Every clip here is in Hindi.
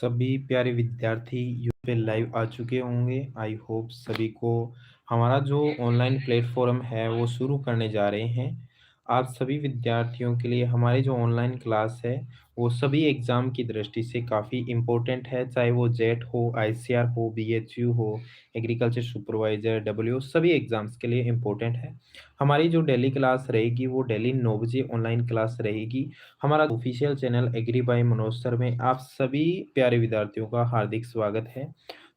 सभी प्यारे विद्यार्थी यूट्यूब पे लाइव आ चुके होंगे। आई होप सभी को हमारा जो ऑनलाइन प्लेटफॉर्म है वो शुरू करने जा रहे हैं। आज सभी विद्यार्थियों के लिए हमारी जो ऑनलाइन क्लास है वो सभी एग्ज़ाम की दृष्टि से काफ़ी इम्पोर्टेंट है, चाहे वो जेट हो, आईसीआर हो, बीएचयू हो, एग्रीकल्चर सुपरवाइज़र, डब्ल्यू, सभी एग्ज़ाम्स के लिए इम्पोर्टेंट है। हमारी जो डेली क्लास रहेगी वो डेली 9 बजे ऑनलाइन क्लास रहेगी। हमारा official channel agri by Manoj sir में आप सभी प्यारे विद्यार्थियों का हार्दिक स्वागत है।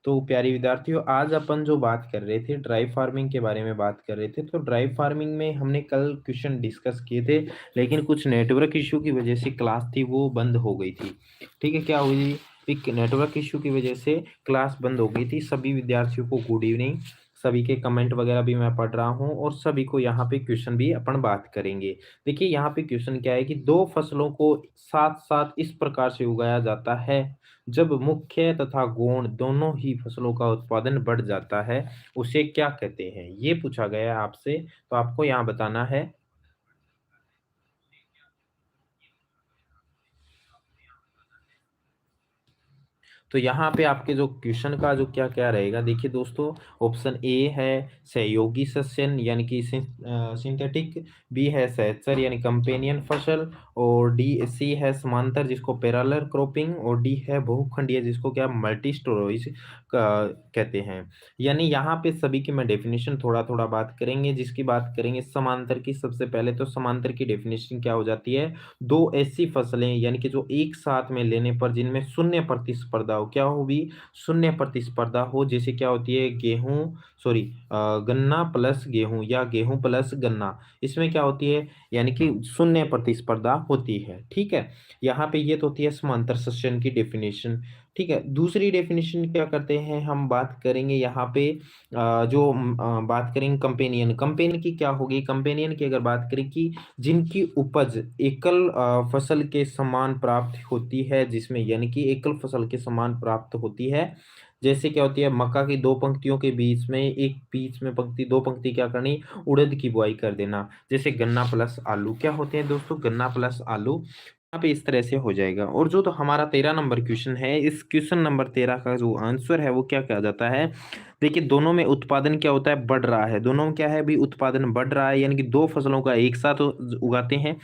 तो प्यारे विद्यार्थियों, आज अपन जो बात कर रहे थे ड्राई फार्मिंग के बारे में बात कर रहे थे। तो ड्राई फार्मिंग में हमने कल क्वेश्चन डिस्कस किए थे, लेकिन कुछ नेटवर्क इश्यू की वजह से क्लास थी वो बंद हो गई थी। ठीक है, क्या हुई? एक नेटवर्क इश्यू की वजह से क्लास बंद हो गई थी। सभी विद्यार्थियों को गुड इवनिंग। सभी के कमेंट वगैरह भी मैं पढ़ रहा हूँ और सभी को यहाँ पे क्वेश्चन भी अपन बात करेंगे। देखिए यहाँ पे क्वेश्चन क्या है कि दो फसलों को साथ साथ इस प्रकार से उगाया जाता है जब मुख्य तथा गौण दोनों ही फसलों का उत्पादन बढ़ जाता है, उसे क्या कहते हैं? ये पूछा गया है आपसे, तो आपको यहाँ बताना है। तो यहाँ पे आपके जो क्वेश्चन का जो क्या क्या रहेगा, देखिए दोस्तों, ऑप्शन ए है सहयोगी सस्यन यानी कि सिंथेटिक, बी है सहचर यानी कंपेनियन फसल, और डी सी है समांतर जिसको पैरेलल क्रॉपिंग, और डी है बहुखंडीय जिसको क्या मल्टी स्टोरेज कहते हैं। यानी यहाँ पे सभी की मैं डेफिनेशन थोड़ा थोड़ा बात करेंगे। जिसकी बात करेंगे समांतर की, सबसे पहले तो समांतर की डेफिनेशन क्या हो जाती है? दो ऐसी फसलें यानी कि जो एक साथ में लेने पर जिनमें शून्य प्रतिस्पर्धा हो, क्या हो भी? शून्य प्रतिस्पर्धा हो। जैसे क्या होती है? गेहूं, सॉरी, गन्ना प्लस गेहूं या गेहूं प्लस गन्ना, इसमें क्या होती है? यानी कि शून्य प्रतिस्पर्धा होती है। ठीक है, यहाँ पे ये तो होती है समांतर सस्यन की डेफिनेशन। ठीक है, दूसरी डेफिनेशन क्या करते हैं हम? बात करेंगे यहाँ पे बात करेंगे कंपेनियन। कंपेनियन की क्या होगी? कंपेनियन की अगर बात करें कि जिनकी उपज एकल फसल के समान प्राप्त होती है, जिसमें यानी कि एकल फसल के समान प्राप्त होती है। जैसे क्या होती है? मक्का की दो पंक्तियों के बीच में एक बीच में पंक्ति, दो पंक्ति क्या करनी? उड़द की बुआई कर देना। जैसे गन्ना प्लस आलू क्या होते हैं दोस्तों? गन्ना प्लस आलू। यहाँ पे इस तरह से हो जाएगा। और जो तो हमारा 13 नंबर क्वेश्चन है, इस क्वेश्चन नंबर 13 का जो आंसर है वो क्या कहा जाता है? देखिए दोनों में उत्पादन क्या होता है? बढ़ रहा है। दोनों में क्या है भी? उत्पादन बढ़ रहा है, यानी कि दो फसलों का एक साथ उगाते हैं।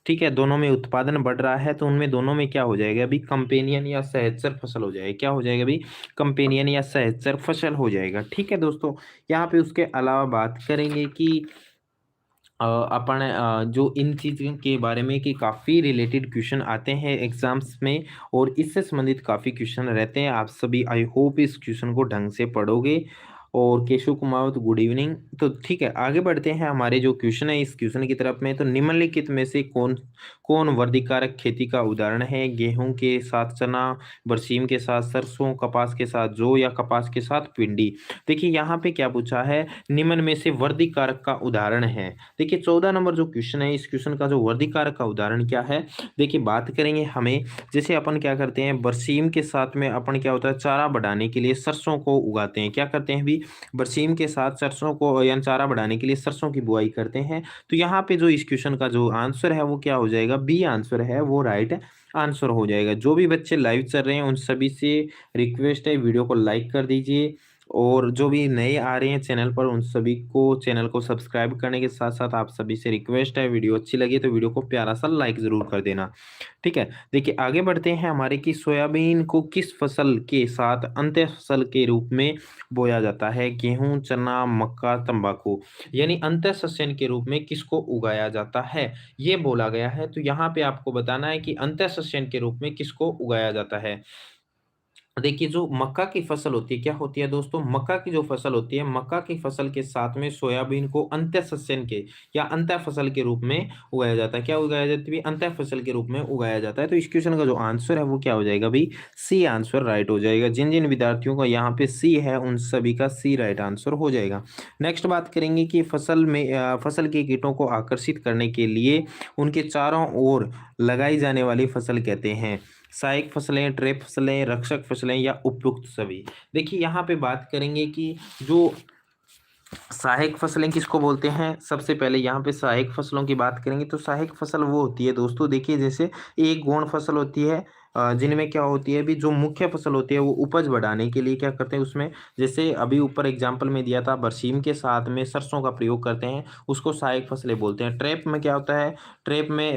ठीक है, दोनों में उत्पादन बढ़ रहा है, तो उनमें दोनों में क्या हो जाएगा अभी? कंपेनियन या सहचर फसल हो जाएगा। क्या हो जाएगा अभी? कंपेनियन या सहचर फसल हो जाएगा। ठीक है दोस्तों, यहाँ पे उसके अलावा बात करेंगे कि अपन जो इन चीज़ों के बारे में कि काफ़ी रिलेटेड क्वेश्चन आते हैं एग्जाम्स में, और इससे संबंधित काफ़ी क्वेश्चन रहते हैं। आप सभी आई होप इस क्वेश्चन को ढंग से पढ़ोगे। और केशव कुमावत, गुड इवनिंग। तो ठीक है, आगे बढ़ते हैं हमारे जो क्वेश्चन है इस क्वेश्चन की तरफ में। तो निम्नलिखित में से कौन कौन वर्धिकारक खेती का उदाहरण है? गेहूं के साथ चना, बरसीम के साथ सरसों, कपास के साथ जौ या कपास के साथ भिंडी। देखिए यहाँ पे क्या पूछा है? निम्न में से वर्धिकारक का उदाहरण है। देखिए 14 नंबर जो क्वेश्चन है, इस क्वेश्चन का जो वर्गीकारक का उदाहरण क्या है? देखिए बात करेंगे हमें, जैसे अपन क्या करते हैं बरसीम के साथ में अपन क्या होता है चारा बढ़ाने के लिए सरसों को उगाते हैं। क्या करते हैं भी? बरसीम के साथ सरसों को या चारा बढ़ाने के लिए सरसों की बुआई करते हैं। तो यहाँ पे जो इस क्वेश्चन का जो आंसर है वो क्या हो जाएगा? बी आंसर है वो राइट आंसर हो जाएगा। जो भी बच्चे लाइव चल रहे हैं उन सभी से रिक्वेस्ट है, वीडियो को लाइक कर दीजिए, और जो भी नए आ रहे हैं चैनल पर उन सभी को चैनल को सब्सक्राइब करने के साथ साथ आप सभी से रिक्वेस्ट है, वीडियो अच्छी लगी तो वीडियो को प्यारा सा लाइक जरूर कर देना। ठीक है, देखिए आगे बढ़ते हैं हमारे कि सोयाबीन को किस फसल के साथ अंत्य फसल के रूप में बोया जाता है? गेहूं, चना, मक्का, तंबाकू, यानी अंत्य शस्यन के रूप में किसको उगाया जाता है ये बोला गया है। तो यहाँ पे आपको बताना है कि अंत्य शस्यन के रूप में किसको उगाया जाता है। देखिए जो मक्का की फसल होती है, क्या होती है दोस्तों? मक्का की जो फसल होती है, मक्का की फसल के साथ में सोयाबीन को अंत्य शस्यन के या अंत्य फसल के रूप में उगाया जाता है। क्या उगाया जाता है? अंत्य फसल के रूप में उगाया जाता है। तो इस क्वेश्चन का जो आंसर है वो क्या हो जाएगा भाई? सी आंसर राइट हो जाएगा। जिन जिन विद्यार्थियों का यहाँ पे सी है उन सभी का सी राइट आंसर हो जाएगा। नेक्स्ट बात करेंगे कि फसल में फसल के कीटों को आकर्षित करने के लिए उनके चारों ओर लगाई जाने वाली फसल कहते हैं? सहायक फसलें, ट्रैप फसलें, रक्षक फसलें या उपयुक्त सभी। देखिए यहाँ पे बात करेंगे कि जो सहायक फसलें किसको बोलते हैं? सबसे पहले यहाँ पे सहायक फसलों की बात करेंगे तो सहायक फसल वो होती है दोस्तों, देखिए जैसे एक गौण फसल होती है, जिनमें क्या होती है, अभी जो मुख्य फसल होती है वो उपज बढ़ाने के लिए क्या करते हैं उसमें, जैसे अभी ऊपर एग्जाम्पल में दिया था, बरसीम के साथ में सरसों का प्रयोग करते हैं, उसको सहायक फसलें बोलते हैं। ट्रैप में क्या होता है, ट्रैप में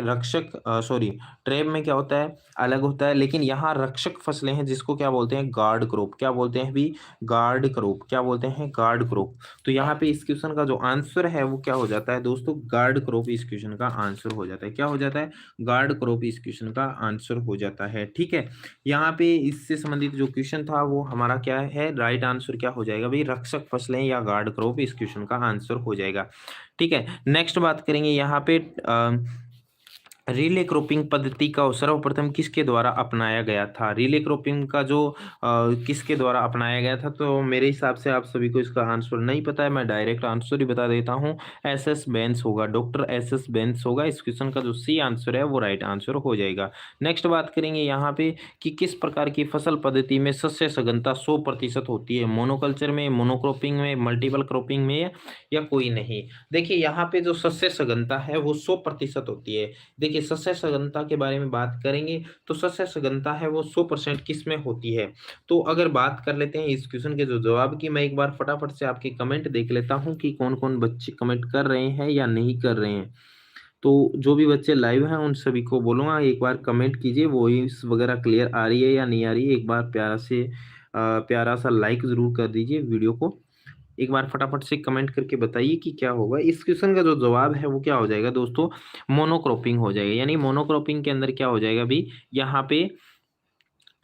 ट्रैप में क्या होता है, अलग होता है, लेकिन यहाँ रक्षक फसलें हैं जिसको क्या बोलते हैं, गार्ड क्रॉप। क्या बोलते हैं भी, गार्ड क्रॉप। क्या बोलते हैं, गार्ड क्रॉप। तो यहाँ पे इस क्वेश्चन का जो आंसर है वो क्या हो जाता है दोस्तों, गार्ड क्रॉप इस क्वेश्चन का आंसर हो जाता है। क्या हो जाता है, गार्ड क्रॉप इस क्वेश्चन का आंसर हो जाता है। ठीक है, यहाँ पे इससे संबंधित जो क्वेश्चन था वो हमारा क्या है, राइट आंसर क्या हो जाएगा भाई, रक्षक फसलें या गार्ड क्रॉप इस क्वेश्चन का आंसर हो जाएगा। ठीक है, नेक्स्ट बात करेंगे यहाँ पे रिले क्रॉपिंग पद्धति का सर्वप्रथम किसके द्वारा अपनाया गया था। रिले क्रॉपिंग का जो किसके द्वारा अपनाया गया था, तो मेरे हिसाब से आप सभी को इसका आंसर नहीं पता है, मैं डायरेक्ट आंसर ही बता देता हूँ। एस बेंस होगा, डॉक्टर एस बेंस होगा। इस क्वेश्चन का जो सी आंसर है वो राइट आंसर हो जाएगा। नेक्स्ट बात करेंगे यहाँ पे कि किस प्रकार की फसल पद्धति में शस्य सघनता 100% होती है, मोनोकल्चर में, मोनोक्रॉपिंग में, मल्टीपल क्रॉपिंग में, या कोई नहीं। देखिए यहाँ पे जो शस्य सघनता है वो 100% होती है। देखिए शस्य सघनता के बारे में बात करेंगे तो शस्य सघनता है वो 100% किस में होती है। तो अगर बात कर लेते हैं इस क्वेश्चन के जो जवाब की, मैं एक बार फटाफट से आपके कमेंट देख लेता हूं कि कौन कौन बच्चे कमेंट कर रहे हैं या नहीं कर रहे हैं। तो जो भी बच्चे लाइव हैं उन सभी को बोलूंगा एक बार कमेंट कीजिए, वॉइस वगैरह क्लियर आ रही है या नहीं आ रही है। एक बार प्यारा सा लाइक जरूर कर दीजिए वीडियो को। एक बार फटाफट से कमेंट करके बताइए कि क्या होगा। इस क्वेश्चन का जो जवाब है वो क्या हो जाएगा दोस्तों, मोनोक्रॉपिंग हो जाएगा। यानी मोनोक्रॉपिंग के अंदर क्या हो जाएगा भी, यहाँ पे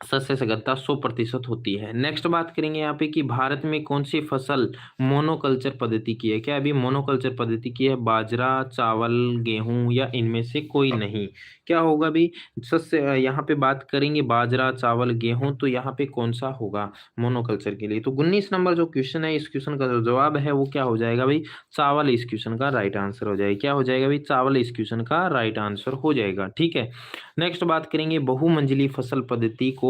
शस्य सघनता 100% होती है। नेक्स्ट बात करेंगे यहाँ पे कि भारत में कौन सी फसल मोनोकल्चर पद्धति की है। क्या अभी मोनोकल्चर पद्धति की है, बाजरा, चावल, गेहूं, या इनमें से कोई नहीं। क्या होगा भी, शस्य यहाँ पे बात करेंगे बाजरा, चावल, गेहूं, तो यहाँ पे कौन सा होगा मोनोकल्चर के लिए। तो 19 नंबर जो क्वेश्चन है, इस क्वेश्चन का जो जवाब है वो क्या हो जाएगा भाई, चावल इस क्वेश्चन का राइट आंसर हो जाएगा। क्या हो जाएगा भाई, चावल इस क्वेश्चन का राइट आंसर हो जाएगा। ठीक है, नेक्स्ट बात करेंगे बहुमंजिली फसल पद्धति को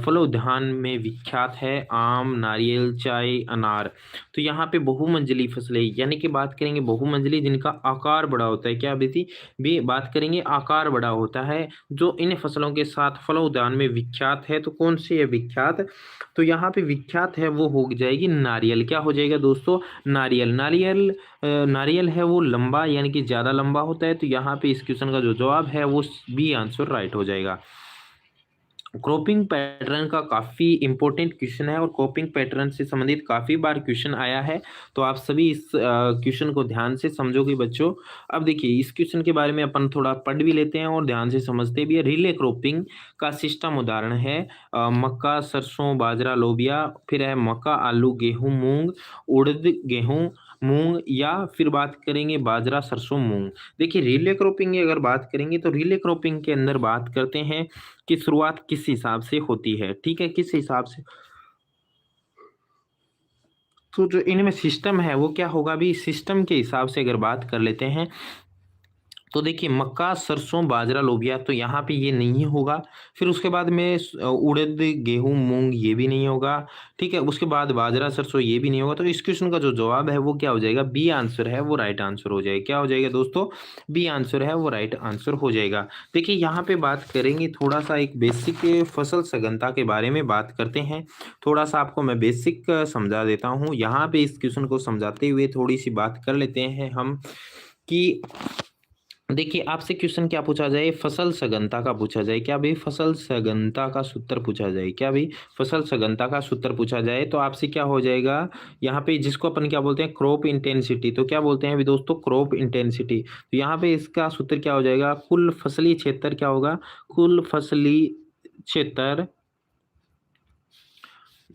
फलोद्यान में विख्यात है, आम, नारियल, चाय, अनार। तो यहाँ पे बहुमंजिली फसलें यानी कि बात करेंगे बहुमंजिली जिनका आकार बड़ा होता है। क्या बेटी भी बात करेंगे, आकार बड़ा होता है, जो इन फसलों के साथ फलोद्यान में विख्यात है। तो कौन सी है विख्यात, तो यहाँ पे विख्यात है वो हो जाएगी नारियल। क्या हो जाएगा दोस्तों, नारियल। नारियल है वो लंबा यानी कि ज़्यादा लंबा होता है। तो यहाँ पे इस क्वेश्चन का जो जवाब है वो बी आंसर राइट हो जाएगा। क्रॉपिंग पैटर्न का काफ़ी इंपॉर्टेंट क्वेश्चन है और क्रॉपिंग पैटर्न से संबंधित काफ़ी बार क्वेश्चन आया है। तो आप सभी इस क्वेश्चन को ध्यान से समझोगे बच्चों। अब देखिए इस क्वेश्चन के बारे में अपन थोड़ा पढ़ भी लेते हैं और ध्यान से समझते भी है। रिले क्रॉपिंग का सिस्टम उदाहरण है मक्का, सरसों, बाजरा, लोबिया, फिर है मक्का, आलू, गेहूँ, मूंग, उड़द, गेहूँ, मूंग, या फिर बात करेंगे बाजरा, सरसों, मूंग। देखिए रिले क्रॉपिंग की अगर बात करेंगे तो रिले क्रॉपिंग के अंदर बात करते हैं की शुरुआत किस हिसाब से होती है। ठीक है, किस हिसाब से, तो जो इनमें सिस्टम है वो क्या होगा भी, सिस्टम के हिसाब से अगर बात कर लेते हैं तो देखिए मक्का, सरसों, बाजरा, लोबिया, तो यहाँ पे ये नहीं होगा। फिर उसके बाद में उड़द, गेहूं, मूंग, ये भी नहीं होगा। ठीक है, उसके बाद बाजरा, सरसों, ये भी नहीं होगा। तो इस क्वेश्चन का जो जवाब है वो क्या हो जाएगा, बी आंसर है वो राइट आंसर हो जाएगा। क्या हो जाएगा दोस्तों, बी आंसर है वो राइट आंसर हो जाएगा। देखिए यहाँ पे बात करेंगे थोड़ा सा एक बेसिक फसल सघनता के बारे में बात करते हैं। थोड़ा सा आपको मैं बेसिक समझा देता हूँ। यहाँ पे इस क्वेश्चन को समझाते हुए थोड़ी सी बात कर लेते हैं हम कि देखिए आपसे क्वेश्चन क्या पूछा जाए, फसल सघनता का पूछा जाए। क्या भाई, फसल सघनता का सूत्र पूछा जाए। क्या भाई, फसल सघनता का सूत्र पूछा जाए तो आपसे क्या हो जाएगा, यहाँ पे जिसको अपन क्या बोलते हैं, क्रॉप इंटेंसिटी। तो क्या बोलते हैं अभी दोस्तों, क्रॉप इंटेंसिटी। तो यहाँ पे इसका सूत्र क्या हो जाएगा, कुल फसली क्षेत्र क्या होगा, कुल फसली क्षेत्र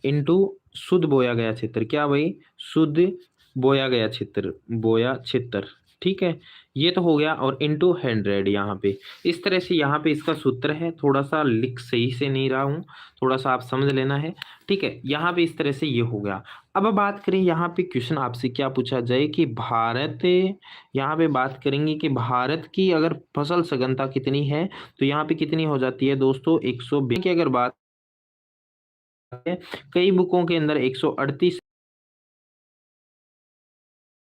इंटू शुद्ध बोया गया क्षेत्र। क्या भाई, शुद्ध बोया गया क्षेत्र, बोया क्षेत्र। ठीक है, ये तो हो गया, और इंटू 100 यहाँ पे। इस तरह से यहाँ पे इसका सूत्र है। थोड़ा सा लिख सही से नहीं रहा हूँ, थोड़ा सा आप समझ लेना है। ठीक है, यहाँ पे इस तरह से ये हो गया। अब बात करें यहाँ पे क्वेश्चन आपसे क्या पूछा जाए कि भारत, यहाँ पे बात करेंगे कि भारत की अगर फसल सघनता कितनी है, तो यहाँ पे कितनी हो जाती है दोस्तों, 120 की अगर बात है, कई बुकों के अंदर 138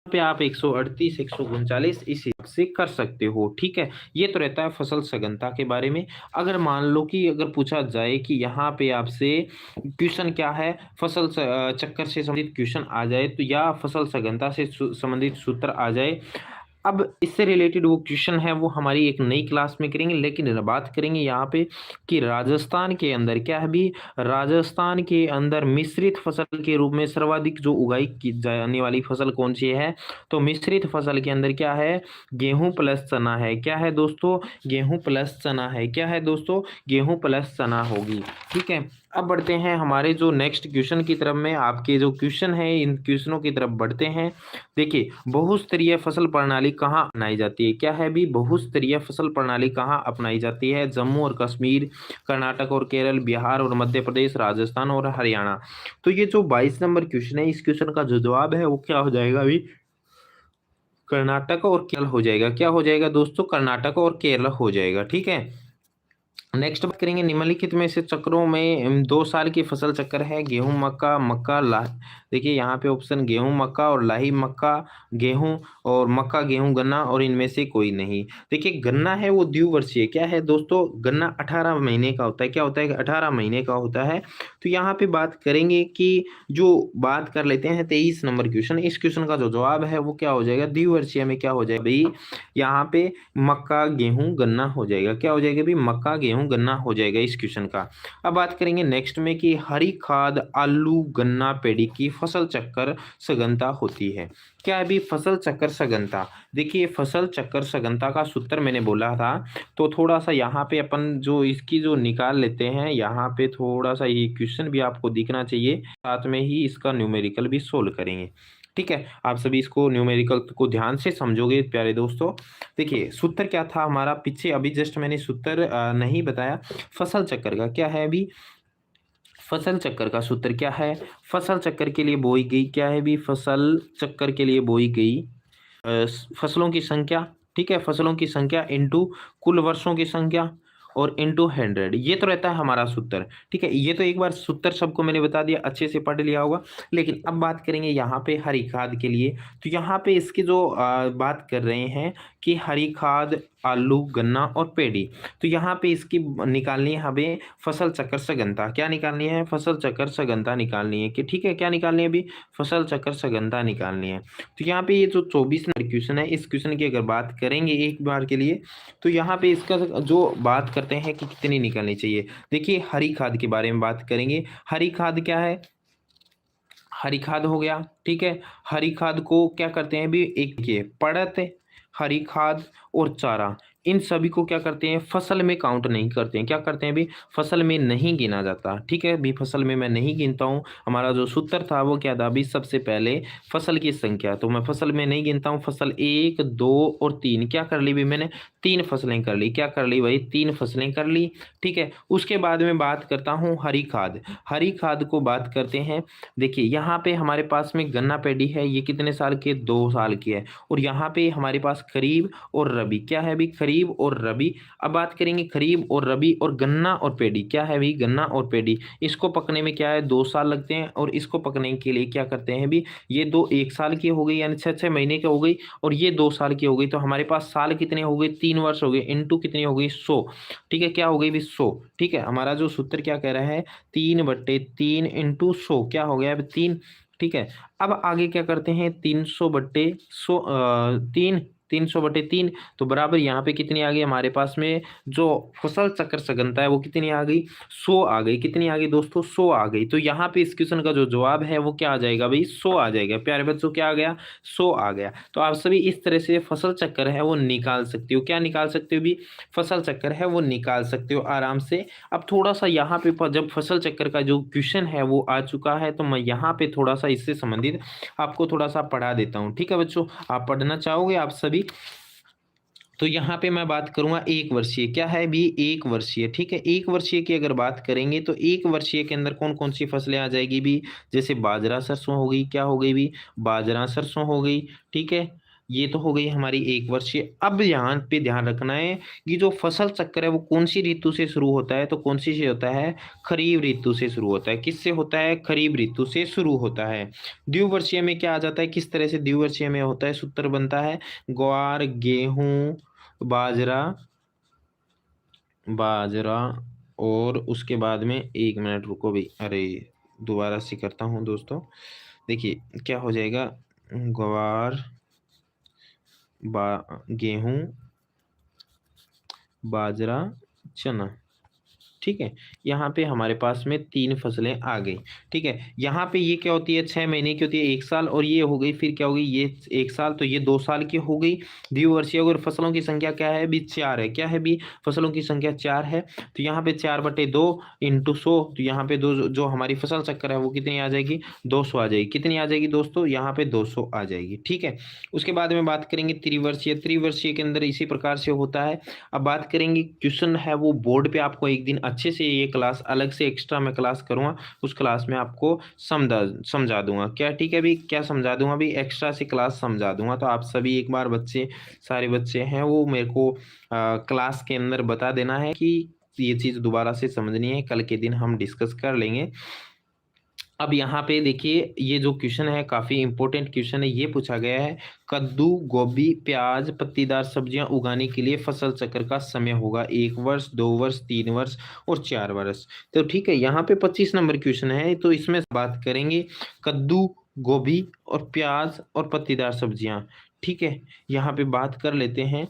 पे आप 138, 139 इस हिसाब से कर सकते हो, ठीक है। ये तो रहता है फसल सघनता के बारे में। अगर मान लो कि अगर पूछा जाए कि यहाँ पे आपसे क्वेश्चन क्या है, चक्कर से संबंधित क्वेश्चन आ जाए तो, या फसल सघनता से संबंधित सूत्र आ जाए, अब इससे रिलेटेड वो क्वेश्चन है वो हमारी एक नई क्लास में करेंगे। लेकिन बात करेंगे यहाँ पे कि राजस्थान के अंदर क्या है भी, राजस्थान के अंदर मिश्रित फसल के रूप में सर्वाधिक जो उगाई की जाने वाली फसल कौन सी है, तो मिश्रित फसल के अंदर क्या है, गेहूं प्लस चना है। क्या है दोस्तों, गेहूं प्लस चना है। क्या है दोस्तों, गेहूं प्लस चना होगी, ठीक है। अब बढ़ते हैं हमारे जो नेक्स्ट क्वेश्चन की तरफ में, आपके जो क्वेश्चन है इन क्वेश्चनों की तरफ बढ़ते हैं। देखिए, बहुस्तरीय फसल प्रणाली कहाँ अपनाई जाती है, क्या है भी, बहुस्तरीय फसल प्रणाली कहाँ अपनाई जाती है, जम्मू और कश्मीर, कर्नाटक और केरल, बिहार और मध्य प्रदेश, राजस्थान और हरियाणा। तो ये जो 22 नंबर क्वेश्चन है, इस क्वेश्चन का जो जवाब है वो क्या हो जाएगा अभी, कर्नाटक और केरल हो जाएगा। क्या हो जाएगा दोस्तों, कर्नाटक और केरल हो जाएगा, ठीक है। नेक्स्ट बात करेंगे, निम्नलिखित में से चक्रों में 2 साल की फसल चक्र है, गेहूं मक्का, मक्का लाह। देखिए यहाँ पे ऑप्शन गेहूं मक्का और लाही मक्का, गेहूं और मक्का गेहूं गन्ना, और इनमें से कोई नहीं। देखिए गन्ना है वो द्विवर्षीय, क्या है दोस्तों, गन्ना 18 महीने का होता है। क्या होता है, 18 महीने का होता है। तो यहाँ पे बात करेंगे कि जो बात कर लेते हैं 23 नंबर क्वेश्चन, इस क्वेश्चन का जो जवाब है वो क्या हो जाएगा, द्विवर्षीय में क्या हो जाएगा भाई, यहाँ पे मक्का गेहूं गन्ना हो जाएगा। क्या हो जाएगा भी, मक्का गेहूं गन्ना हो जाएगा इस क्वेश्चन का। अब बात करेंगे नेक्स्ट में कि हरी खाद आलू गन्ना पेड़ी की फसल चक्कर सघनता होती है। क्या है भी, फसल चक्कर सघनता। देखिए फसल चक्कर सघनता का सूत्र मैंने बोला था, तो थोड़ा सा यहाँ पे अपन जो इसकी जो निकाल लेते हैं, यहाँ पे थोड़ा सा ये क्वेश्चन भी आपको दिखना चाहिए, साथ में ही इसका न्यूमेरिकल भी सोल्व करेंगे, ठीक है। आप सभी इसको न्यूमेरिकल को ध्यान से समझोगे प्यारे दोस्तों। देखिए सूत्र क्या था हमारा, पीछे अभी जस्ट मैंने सूत्र नहीं बताया। फसल चक्कर का क्या है अभी, फसल चक्कर का सूत्र क्या है, फसल चक्कर के लिए बोई गई, क्या है भी, फसल चक्कर के लिए बोई गई फसलों की संख्या, ठीक है, फसलों की संख्या इंटू कुल वर्षों की संख्या और इंटू 100, ये तो रहता है हमारा सूत्र, ठीक है। ये तो एक बार सूत्र सबको मैंने बता दिया, अच्छे से पढ़ लिया होगा। लेकिन अब बात करेंगे यहाँ पे हरी खाद के लिए, तो यहाँ पे इसकी जो बात कर रहे हैं कि हरी खाद आलू गन्ना और पेड़ी, तो यहाँ पे इसकी निकालनी है हमें फसल चक्कर सघनता। क्या निकालनी है, फसल चक्कर सघनता निकालनी है, कि ठीक है क्या निकालनी है अभी, फसल चक्कर सघनता निकालनी है। तो यहाँ पे ये जो 24 नंबर क्वेश्चन है, इस क्वेश्चन की अगर बात करेंगे एक बार के लिए, तो यहाँ पे इसका जो बात करते हैं कि कितनी निकालनी चाहिए। देखिए हरी खाद के बारे में बात करेंगे, हरी खाद क्या है, हरी खाद हो गया, ठीक है। हरी खाद को क्या करते हैं भी, एक ये पड़त, हरी खाद और चारा, इन सभी को क्या करते हैं, फसल में काउंट नहीं करते हैं। क्या करते हैं भी, फसल में नहीं गिना जाता, ठीक है भी, फसल में मैं नहीं गिनता हूँ। हमारा जो सूत्र था वो क्या था भी, सबसे पहले फसल की संख्या, तो मैं फसल में नहीं गिनता हूँ। फसल 1 2 और 3 क्या कर ली भी मैंने, 3 फसलें कर ली। क्या कर ली भाई, 3 फसलें कर ली, ठीक है। उसके बाद में बात करता हूँ हरी खाद, हरी खाद को बात करते हैं। देखिए यहाँ पे हमारे पास में गन्ना पेडी है, ये कितने साल की है, 2 साल की है। और यहाँ पे हमारे पास खरीफ और रबी, क्या है भी, खरीफ और रबी। अब बात करेंगे खरीफ और रबी और गन्ना और पेडी, क्या है भी, गन्ना और पेडी, इसको पकने में क्या है 2 साल लगते हैं। और इसको पकने के लिए क्या करते हैं भी, ये दो 1 साल की हो गई, यानी 6 महीने की हो गई, और ये 2 साल की हो गई। तो हमारे पास साल कितने हो गए, 3 वर्ष हो गए, इंटू कितनी हो गई 100, ठीक है। क्या हो गई भी 100, ठीक है। हमारा जो सूत्र क्या कह रहा है, 3/3 इंटू 100, क्या हो गया अब 3, ठीक है। अब आगे क्या करते हैं, 300/100 300/3, तो बराबर यहाँ पे कितनी आ गई हमारे पास में, जो फसल चक्र सघनता है वो कितनी आ गई, 100 आ गई। कितनी आ गई दोस्तों, 100 आ गई। तो यहाँ पे इस क्वेश्चन का जो जवाब है वो क्या आ जाएगा भाई, 100 आ जाएगा। प्यारे बच्चों क्या आ गया, 100 आ गया। तो आप सभी इस तरह से फसल चक्कर है वो निकाल सकते हो। क्या निकाल सकते हो भी, फसल चक्कर है वो निकाल सकते हो आराम से। अब थोड़ा सा यहाँ पे जब फसल चक्कर का जो क्वेश्चन है वो आ चुका है, तो मैं यहाँ पे थोड़ा सा इससे संबंधित आपको थोड़ा सा पढ़ा देता हूँ, ठीक है बच्चों। आप पढ़ना चाहोगे आप सभी, तो यहाँ पे मैं बात करूंगा 1 वर्षीय, क्या है भी 1 वर्षीय, ठीक है। 1 वर्षीय की अगर बात करेंगे तो 1 वर्षीय के अंदर कौन कौन सी फसलें आ जाएगी भी, जैसे बाजरा सरसों हो गई, क्या हो गई भी, बाजरा सरसों हो गई, ठीक है। ये तो हो गई हमारी एक वर्षीय। अब यहाँ पे ध्यान रखना है कि जो फसल चक्र है वो कौन सी ऋतु से शुरू होता है, तो कौन सी से होता है, खरीफ ऋतु से शुरू होता है। किससे होता है, खरीफ ऋतु से शुरू होता है। द्विवर्षीय में क्या आ जाता है, किस तरह से द्विवर्षीय में होता है, सूत्र बनता है ग्वार, गेहूं, बाजरा, बाजरा और उसके बाद में, एक मिनट रुको भी, अरे दोबारा से करता हूँ दोस्तों। देखिए क्या हो जाएगा, ग्वार, गेहूं, बाजरा, चना। ठीक है, यहाँ पे हमारे पास में 3 फसलें आ गई। ठीक है, यहाँ पे ये क्या होती है, 6 महीने की होती है, 1 साल, और ये हो गई फिर क्या हो गई, ये 1 साल, तो ये 2 साल की हो गई द्विवर्षीय। अगर फसलों की संख्या क्या है भी, 4 है। क्या है भी, फसलों की संख्या 4 है, तो यहाँ पे 4/2 इंटू 100, तो यहाँ पे दो जो हमारी फसल चक्कर है वो कितनी आ जाएगी, 200 आ जाएगी। कितनी आ जाएगी दोस्तों, यहाँ पे 200 आ जाएगी। ठीक है, उसके बाद में बात करेंगे त्रिवर्षीय। त्रिवर्षीय के अंदर इसी प्रकार से होता है। अब बात करेंगे, क्वेश्चन है वो बोर्ड पे आपको एक दिन अच्छे से, ये क्लास अलग से एक्स्ट्रा मैं क्लास करूँगा, उस क्लास में आपको समझा दूंगा क्या। ठीक है भी, क्या समझा दूंगा भी, एक्स्ट्रा से क्लास समझा दूंगा। तो आप सभी एक बार बच्चे, सारे बच्चे हैं वो मेरे को क्लास के अंदर बता देना है कि ये चीज़ दोबारा से समझनी है, कल के दिन हम डिस्कस कर लेंगे। अब यहाँ पे देखिए, ये जो क्वेश्चन है काफ़ी इंपॉर्टेंट क्वेश्चन है। ये पूछा गया है, कद्दू, गोभी, प्याज, पत्तीदार सब्जियां उगाने के लिए फसल चक्र का समय होगा 1 वर्ष, 2 वर्ष, 3 वर्ष और 4 वर्ष। तो ठीक है, यहाँ पे 25 नंबर क्वेश्चन है, तो इसमें बात करेंगे कद्दू, गोभी और प्याज और पत्तीदार सब्जियां। ठीक है, यहाँ पे बात कर लेते हैं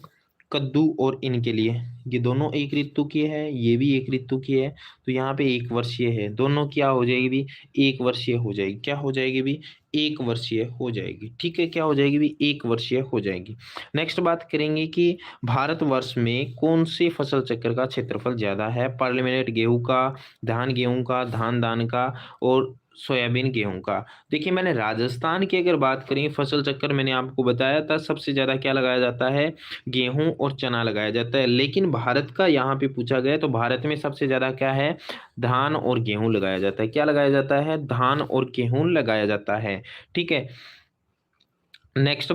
कद्दू और इनके लिए। ये दोनों एक ऋतु की है, ये भी एक ऋतु की है, तो यहाँ पे 1 वर्षीय है। दोनों क्या हो जाएगी भी, 1 वर्षीय हो जाएगी। क्या हो जाएगी भी, 1 वर्षीय हो जाएगी। ठीक है, क्या हो जाएगी भी, 1 वर्षीय हो जाएगी। नेक्स्ट बात करेंगे कि भारतवर्ष में कौन से फसल चक्र का क्षेत्रफल ज्यादा है। पार्लियामेंट गेहूं का, धान गेहूं का, धान दान का और सोयाबीन गेहूं का। देखिए मैंने राजस्थान की अगर बात करें फसल चक्कर, मैंने आपको बताया था सबसे ज्यादा क्या लगाया जाता है, गेहूं और चना लगाया जाता है। लेकिन भारत का यहाँ पे पूछा गया, तो भारत में सबसे ज्यादा क्या है, धान और गेहूं लगाया जाता है। क्या लगाया जाता है, धान और गेहूं लगाया जाता है। ठीक है, नेक्स्ट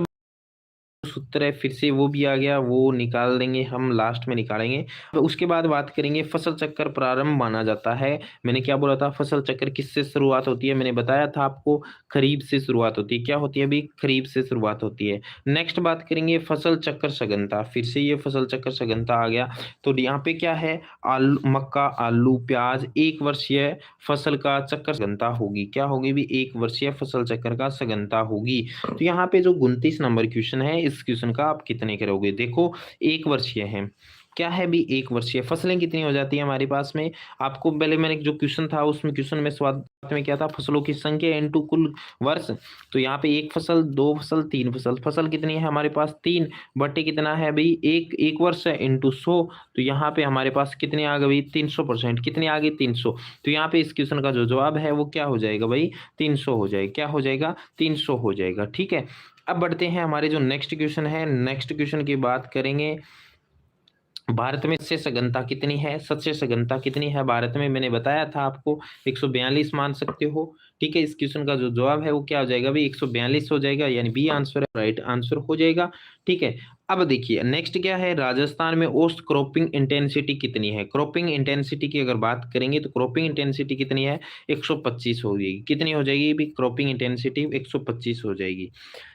सूत्र है, फिर से वो भी आ गया, वो निकाल देंगे हम, लास्ट में निकालेंगे। तो उसके बाद बात करेंगे फसल चक्कर प्रारंभ माना जाता है। मैंने क्या बोला था, फसल चक्र किससे शुरुआत होती है, मैंने बताया था आपको, खरीफ से शुरुआत होती है। क्या होती है अभी, खरीफ से शुरुआत होती है। नेक्स्ट बात करेंगे फसल चक्र सघनता, फिर से ये फसल चक्र सघनता आ गया। तो यहाँ पे क्या है, आलू, मक्का, आलू, प्याज, 1 वर्षीय फसल का चक्र सघनता होगी। क्या होगी भी, 1 वर्षीय फसल चक्र का सघनता होगी। तो यहाँ पे जो 29 नंबर क्वेश्चन है, इस क्वेश्चन का आप कितने करोगे। देखो 1 वर्षीय है, क्या है भी, 1 वर्षीय। फसलें कितनी हो जाती है हमारे पास में, आपको पहले मैंने जो क्वेश्चन था उसमें, क्वेश्चन में शुरुआत में क्या था, फसलों की संख्या इनटू कुल वर्ष। तो यहाँ पे 1 फसल, 2 फसल, 3 फसल, फसल कितनी है हमारे पास, 3 बटे कितना है भाई, 1 वर्ष है इंटू 100। तो यहाँ पे हमारे पास कितने आ गए, 300%। कितने आ गए, 300। तो यहाँ पे इस क्वेश्चन का जो जवाब है वो क्या हो जाएगा भाई, 300 हो जाएगा। क्या हो जाएगा, 300 हो जाएगा। ठीक है, अब बढ़ते हैं हमारे जो नेक्स्ट क्वेश्चन है। नेक्स्ट क्वेश्चन की बात करेंगे, भारत में सस्य सघनता कितनी है, सस्य सघनता कितनी है भारत में, मैंने बताया था आपको 142 मान सकते हो। ठीक है, इस क्वेश्चन का जो जवाब है वो क्या हो जाएगा भाई, 142 हो जाएगा, यानी बी आंसर है, राइट आंसर हो जाएगा। ठीक है, अब देखिए नेक्स्ट क्या है, राजस्थान में औसत क्रॉपिंग इंटेंसिटी कितनी है। क्रॉपिंग इंटेंसिटी की अगर बात करेंगे तो क्रॉपिंग इंटेंसिटी कितनी है, 125 हो जाएगी। कितनी हो जाएगी भी, क्रॉपिंग इंटेंसिटी 125 हो जाएगी।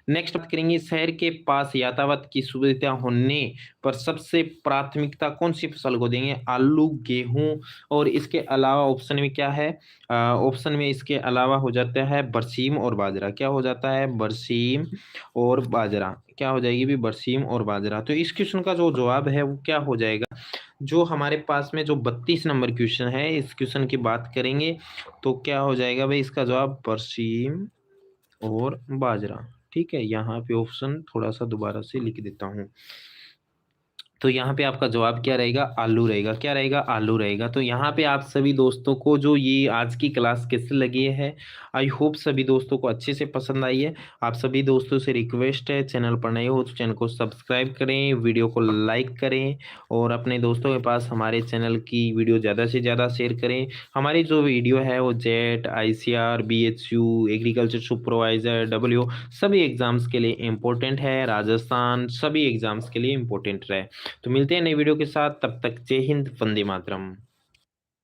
नेक्स्ट बात करेंगे, शहर के पास यातायात की सुविधा होने पर सबसे प्राथमिकता कौन सी फसल को देंगे, आलू, गेहूं और इसके अलावा ऑप्शन में क्या है, ऑप्शन में इसके अलावा हो जाता है बरसीम और बाजरा। क्या हो जाता है, बरसीम और बाजरा। क्या हो जाएगी भी, बरसीम और बाजरा। तो इस क्वेश्चन का जो जवाब है वो क्या हो जाएगा, जो हमारे पास में जो 32 नंबर क्वेश्चन है, इस क्वेश्चन की बात करेंगे तो क्या हो जाएगा भाई, इसका जवाब बरसीम और बाजरा। ठीक है, यहाँ पे ऑप्शन थोड़ा सा दोबारा से लिख देता हूँ। तो यहाँ पे आपका जवाब क्या रहेगा? आलू रहेगा। क्या रहेगा? आलू रहेगा। तो यहाँ पे आप सभी दोस्तों को जो ये आज की क्लास कैसे लगी है, आई होप सभी दोस्तों को अच्छे से पसंद आई है। आप सभी दोस्तों से रिक्वेस्ट है, चैनल पर नए हो तो चैनल को सब्सक्राइब करें, वीडियो को लाइक करें और अपने दोस्तों के पास हमारे चैनल की वीडियो ज़्यादा से ज़्यादा शेयर करें। हमारी जो वीडियो है वो jet, ICR, BHU, agriculture supervisor, WO सभी एग्जाम्स के लिए इम्पोर्टेंट है। राजस्थान सभी एग्जाम्स के लिए इम्पोर्टेंट है। तो मिलते हैं नई वीडियो के साथ, तब तक जय हिंद, वंदे मातरम।